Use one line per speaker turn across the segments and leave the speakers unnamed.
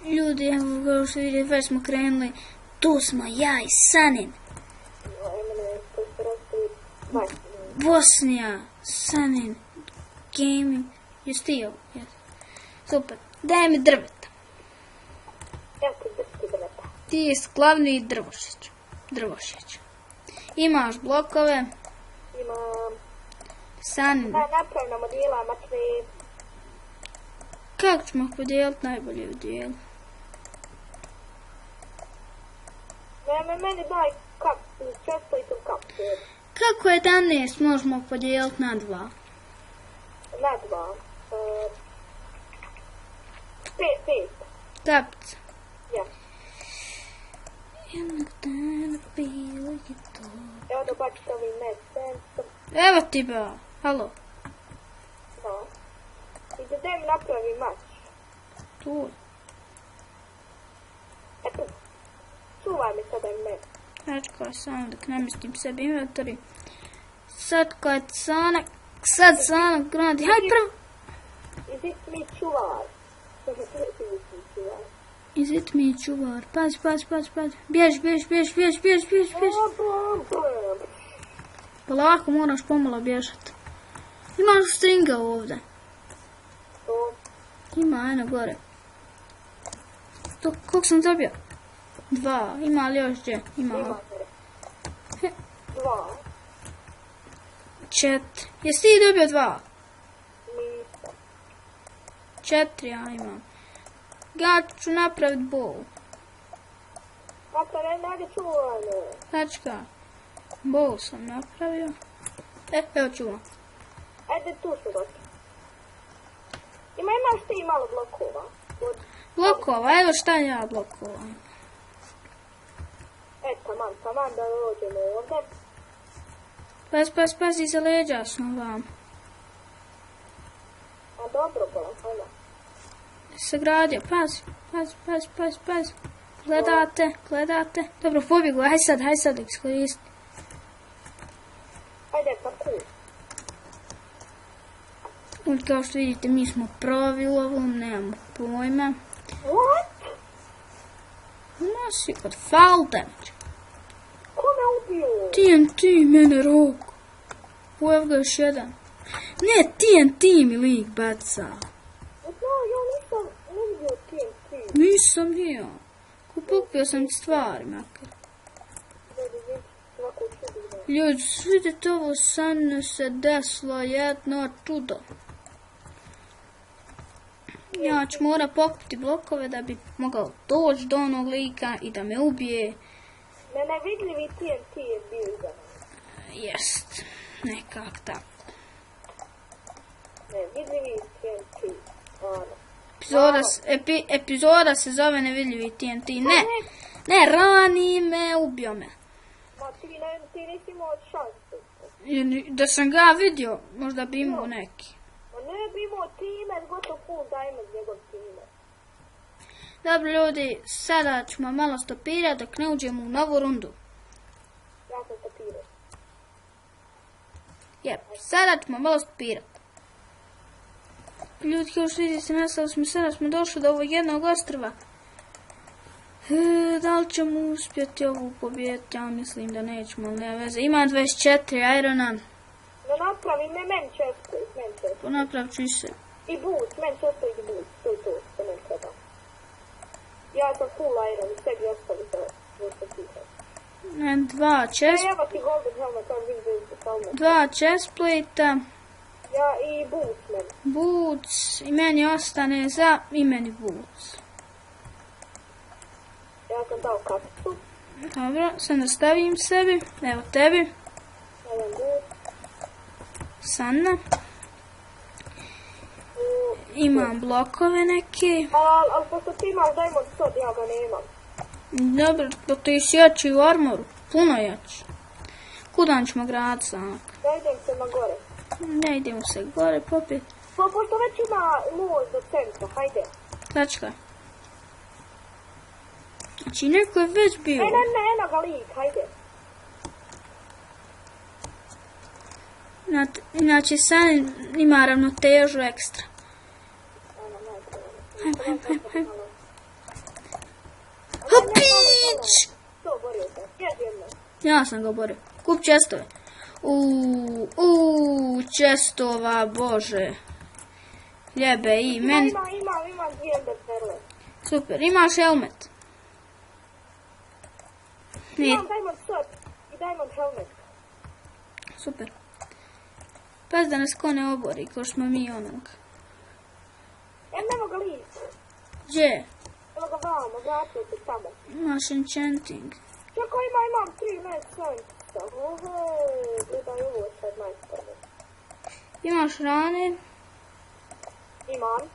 Ljudi, evo kao što vidite, već smo krenuli. Tu smo ja i Sanin. Bosnija, Sanin, gaming, jesi ti ovo? Yes. Super, daj mi drveta.
Ja ti drski drveta.
Ti je glavni drvošić. Imaš blokove.
Imam.
Sanin.
Napravimo modela, matve.
Kako ćemo podijeliti najbolje u dijelu?
Meni daj kap, često i tu kap.
Kako 11 možemo podijeliti na 2?
Na 2. 5.
Kapica.
Ja.
Jednog dana bilo je to.
Evo da bačite ovim mesencom.
Evo ti ba. Halo.
Da. I da mi napravi mač.
Tu.
Eto. Čuvaj mi sada ime.
Čekaj samo dok namestim sebi inventori. Sad kad Sanak gradi. Hajde prvo.
Is it me čuvar?
Is it me čuvar? Pazi. Bjež. Polako moraš pomalo bježati. Imaš stringa ovdje.
To.
Ima, eno gore. Koliko sam dobio? 2. Ima li još gdje? Ima.
2.
4. Jesi ti dobio 2?
Nisam.
4 ja imam. Ja ću napraviti bow.
Ako ne čuvane.
Sačka. Bow sam napravio. Evo čuvam.
Ajde tu su došli. Imaš ti malo blokova.
Blokova, evo šta ja blokova.
Taman da dođemo ovdje.
Pazi za leđa sam vam.
A dobro, hajde.
Sagradio, pazi. Gledate. Dobro, pobjegu, haj sad iskoristi.
Ajde, parkour.
Kao što vidite, mi smo pravi u ovom, nemamo pojma.
What?
Nosi kod fall damage.
Ko me ubio?
TNT, mene rok. Evo ga još jedan. Ne, TNT mi lik baca.
Ja nisam vidio TNT.
Nisam ja. Kupio sam stvari, makar. Ljudi, vidite ovo, Sanu se desilo jedno čudo. Ja ću morat pokupiti blokove da bi mogao doći do onog lika i da me ubije.
Nevidljivi TNT je bio za nas.
Jest, nekak tako.
Nevidljivi TNT.
Epizoda se zove Nevidljivi TNT. Ne, rani me, ubio me.
Ma ti nisi imao šansu.
Da sam ga vidio, možda bi imao neki.
Ma ne bi imao time, gotovo full diamond njegov time.
Dobro ljudi, sada ćemo malo stopirati dok ne uđemo u novu rundu.
Ja sam stopirao.
Jep, sada ćemo malo stopirati. Ljudi, kao što vidite, sada smo došli do ovog jednog ostrva. Da li ćemo uspjeti ovu pobijediti? Ja mislim da nećemo, ali nema veze. Ima 24 irona.
Da napravim, meni često.
Pa napravit ću i se.
I boost, meni često i boost. To je to što meni treba. Ja sam full iron i sebi ostavi za stopirati.
2 chest.
Evo ti golden helmet, on vidim helmet.
2 chestplate-a.
Ja i boots meni.
Boots. I meni ostane za i meni boots.
Ja sam dao kapicu.
Dobro, sad nastavim sebi. Evo tebi.
Jedan boot.
Sanna. Imam blokove neke.
Ali pošto ti imaš diamond sword, ja ga nemam.
Dobro, dok ti si jači u armoru. Puno jači. Kuda ćemo graditi Sanak?
Ja idem se na gore.
Ne idemo se gore popet.
Pa pošto već ima most do centra, hajde.
Tačka. Znači neko je već bio.
Eno ga lik, hajde.
Inače Sanin ima ravnotežu ekstra.
To borio se. Jedno.
Ja sam ga oborio. Kup čestove. Čestova, bože. Ljebe i meni.
Imam 2 ender perle.
Super, imaš helmet.
Imam diamond sword i diamond helmet.
Super. Paz da nas ko ne obori, ko smo mi onog.
Ja ne mogu lići.
Gdje?
Evo ga vamo, vratio se tamo.
Imaš enchanting.
Čako imam 3 majstornica. Gledaj ovo sad majstornica.
Imaš rane.
Imam.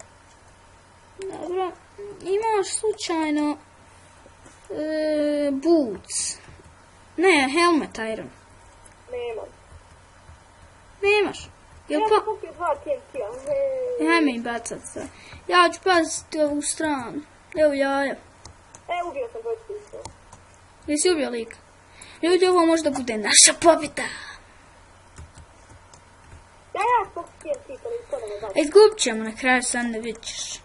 Dobro. Imaš slučajno boots. Ne, helmet iron.
Nemam.
Nemaš. Jel
Ja
pa...
sam kupio 2 TNT-a.
Hajme im bacat sve. Ja ću paziti ovu stranu. Evo jaja.
Ubio sam dvojcu isto.
Jesi ubio lika? Ljudi, ovo možda bude naša pobjeda.
Ja spok TNT, pa nisko ne me baš.
Izgubit ćemo na kraju, sad ne vidit ćeš.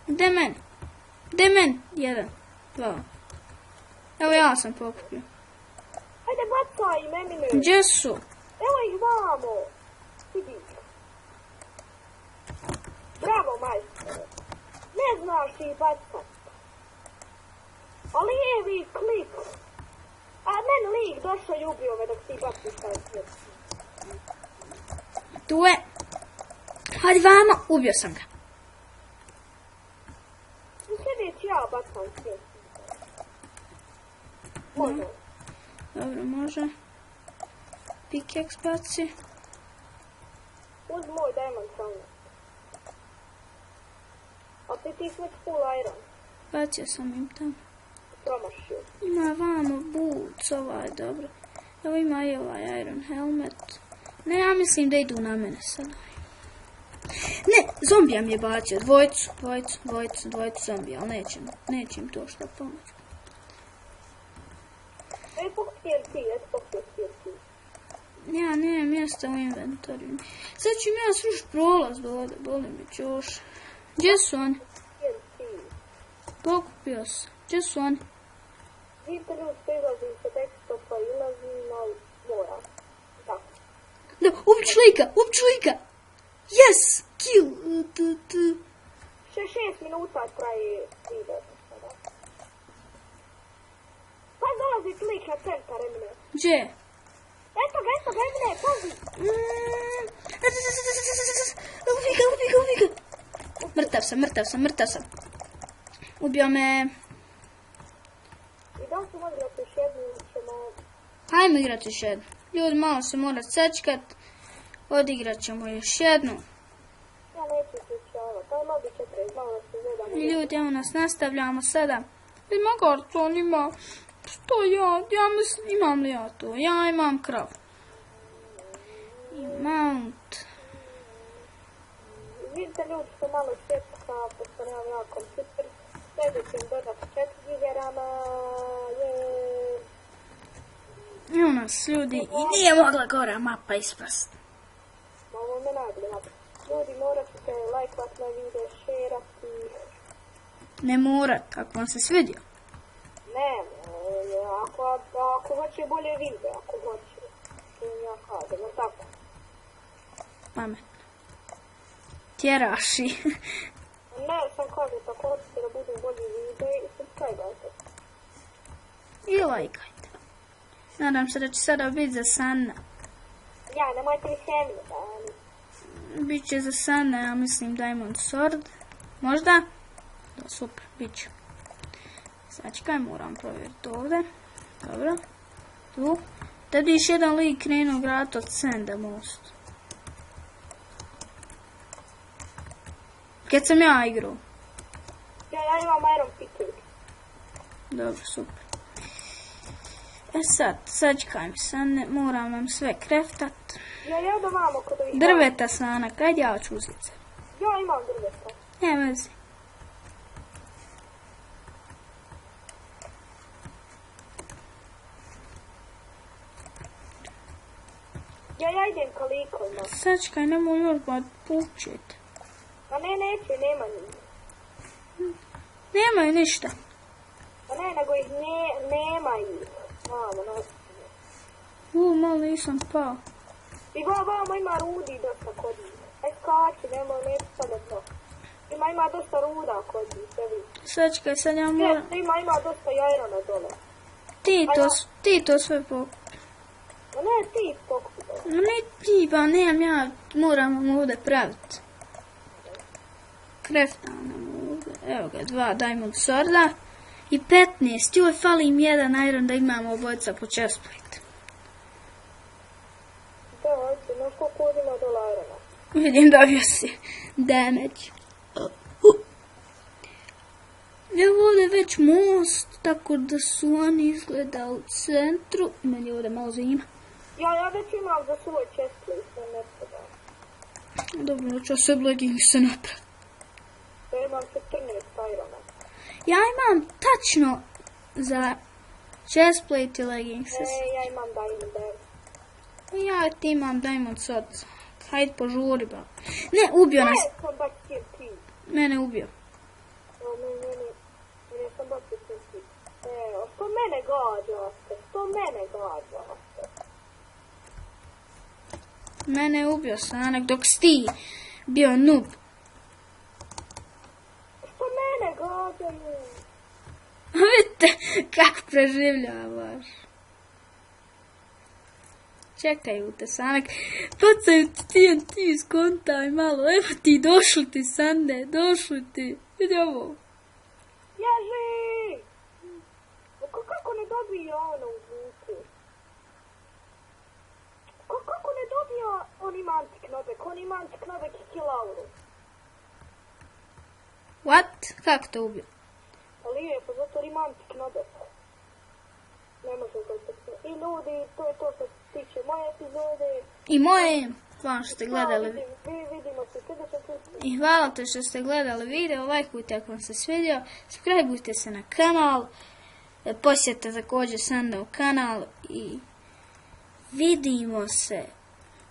Gde meni? 1, 2. Evo ja sam pokupio.
Ajde, bacaj meni.
Gdje su?
Evo ih vamo. Vidi ih. Bravo, majstore. Ne znaš ih bacat. A lijevi klik. A meni lik došao i ubio me dok ti baciš taj svijet.
Tu je. Hadi vamo. Ubio sam ga.
Sljedeći ja bacam svijet. Može.
Dobro, može. Pickaxe baci.
Uzmi moj diamond helmet. A ti smeć full iron.
Bacio sam im tamo.
Promašio.
Ima vamo boots, ovaj, dobro. Evo ima i ovaj iron helmet. Ne, ja mislim da idu na mene sad. Ne, zombija mi je bacio. Dvojicu zombija, ali neće im to što pomoći.
Ej, pokut TNT, pokut TNT.
Ja nemam mjesta u inventoriju. Sad ću im ja srušiti prolaz do ovdje, boli me ćoš. Gdje su oni?
TNT.
Pokupio sam. Gdje su oni?
Vidite ljudi što izlazi sa desktopa, ilazi na mora. Tako.
Da, ubić lika! Yes! Kill!
6 minuta traje video. Pa dolazi lik na centar, Emine.
Gdje?
Eto ga, Emine, pazi.
Ubi ga! Mrtav sam. Ubio me.
I da li ćemo igrati još jednu ili ćemo...
Hajmo igrati još jednu. Ljudi, malo se morat sačekat. Odigrat ćemo još jednu.
Ja neću slučavati, ali malo bi 40, malo da se gledam.
I ljudi, evo nas nastavljamo sada. Ima karton, ima. Što ja mislim, imam li ja to? Ja imam krav. I mount.
Vidite ljudi što malo svjetska, pošto nemam ja kompjuter. Sljedećem dodati 4 gigerama,
Evo nas ljudi i nije mogla gora mapa ispast.
Ovo me nagleda. Ljudi, morat ćete lajkovat na video, šerati.
Ne morat, ako vam se svidio.
Ne, ako hoće bolje video, ako hoće. Ja kažem, no tako.
Pametno. Tjeraši.
Ne, sam kažem, ako hoćete da budu bolji video, subscribe-ajte.
I lajkajte. Nadam se da će sada biti za Sanna.
Ja, nemojte mi semlje, ali...
Biće za Sanna, ja mislim Diamond Sword. Možda? Da, super, bit će. Sad čekaj, moram provjeriti ovdje. Dobro. Tu. Da vidiš jedan lik krenuo grat od Sanda most. Kad sam ja igrao.
Ja imam iron pickaxe.
Dobro, super. E sad čekaj mi Sanne, moram vam sve kreftat.
Ja da vamo kod ovih...
Drveta Sana, kad ja ću uzeti se?
Ja imam drveta.
Ne vezi.
Ja idem koliko ima.
Sad čekaj, nemoj još ba pučet.
A ne, neće, nema njih.
Nemaju ništa.
A ne, nego ih nema ih. Mamo,
Malo nisam pao.
I vamo ima rudi dosta kod njih. Aj skači, neću sada to. Ima dosta ruda kod njih, sve vidi.
Sačekaj, sad ja moram...
Ima dosta jajrona dole.
Ti to sve pokupi.
A ne, ti pokupi dole.
Ne ti, pa nemam ja, moram ovdje praviti. Krefta nam ovdje, evo ga, 2 diamond sworda. I 15, joj fali im jedan iron da imamo obojica po chestplate.
Da, ajde, znaš koliko ima dole jajrona?
Vidim, dobio si damage. Evo ovdje već most, tako da su oni izgleda u centru. Meni ovdje malo zima.
Ja već imam za svoj chestplate, ne treba.
Dobro, ću se leggings se napraviti.
Ja imam 14 irona.
Ja imam tačno za chestplate i leggings.
Ja imam diamond dance.
Ja ti imam diamond sword. Hajde požuri, ba. Ne, ubio nas.
Ne, sam baš TNT.
Mene ubio.
Mene sam baš TNT. Evo, što mene gađaste?
Mene je ubio Sanak dok si ti bio noob.
Što mene gađaju?
Vidite kako preživljavaš. Čekaju te, Sanak. Pacaju ti TNT, skontaj malo. Evo ti, došli ti, Sande, došli ti. Vidi ovo.
Ježi! Kako ne dobije ono u zvuku? Kako ne dobija on ima antiknobek? On ima antiknobek i kilauru.
What? Kako te ubio?
Pa lijepo, zato ima antiknobek. Ne može to se... I ljudi, to je to što se tiče moje epizode.
I moje, hvala što ste gledali.
Vidimo se sljedećem putu.
I hvala te što ste gledali video, lajkujte ako vam se svidio, subscribeujte se na kanal, posjetite također Sandov kanal i vidimo se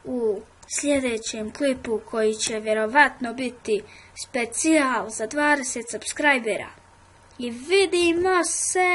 u sljedećem klipu koji će vjerovatno biti specijal za 20 subscribera. I vidimo se!